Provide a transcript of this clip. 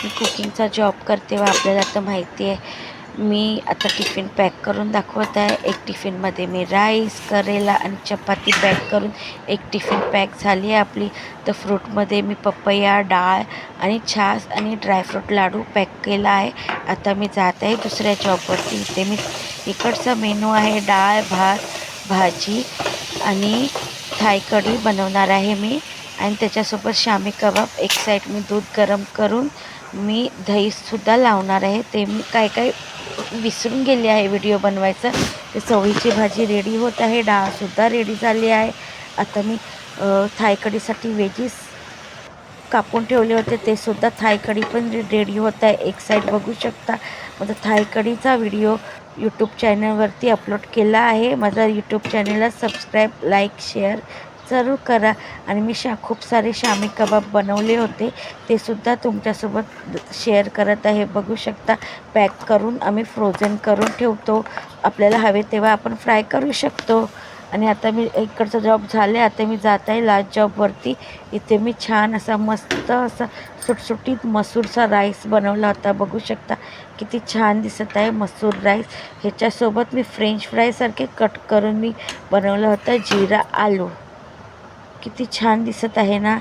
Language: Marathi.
मी कुकिंगचा जॉब करते व आपल्याला तर माहिती आहे. मी आता टिफिन पॅक करून दाखवत आहे. एक टिफिनमध्ये मी राईस, करेला आणि चपाती पॅक करून एक टिफिन पॅक झाली आहे आपली. तर फ्रूटमध्ये मी पपया, डाळ आणि छास आणि ड्रायफ्रूट लाडू पॅक केला आहे. आता मी जात आहे दुसऱ्या जॉबवरती. इथे मी इकडचा मेनू आहे डाळ, भात, भाजी आणि थाय कढी बनवणार आहे मी. आणि त्याच्यासोबत शामी कबाब. एक साईड मी दूध गरम करून मी दहीसुद्धा लावणार आहे. ते मी काय काय विसरून गेले आहे व्हिडिओ बनवायचं. ते चवळीची भाजी रेडी होत आहे, डाळसुद्धा रेडी झाली आहे. आता मी थाय कढीसाठी वेजीस कापून ठेवले होते, ते सुद्धा थाय कढी पण रेडी होत आहे. एक साईड बघू शकता. माझा थाय कढीचा व्हिडिओ यूट्यूब चॅनलवरती अपलोड केला आहे. माझा यूट्यूब चॅनलला सबस्क्राईब, लाईक, शेअर जरूर करा. आणि मी खूप सारे शामी कबाब बनवले होते, ते सुद्धा तुमच्यासोबत शेअर करत आहे. बघू शकता. पॅक करून आम्ही फ्रोझन करून ठेवतो. आपल्याला हवे तेव्हा आपण फ्राय करू शकतो. आणि आता मी इकडचा जॉब झाले, आता मी जात आहे लास्ट जॉबवरती. इथे मी छान असा मस्त असा सुटसुटीत मसूरचा राईस बनवला होता. बघू शकता किती छान दिसत आहे मसूर राईस. ह्याच्यासोबत मी फ्रेंच फ्रायसारखे कट करून मी बनवलं होतं जिरा आलू. किती छान दिसत आहे ना.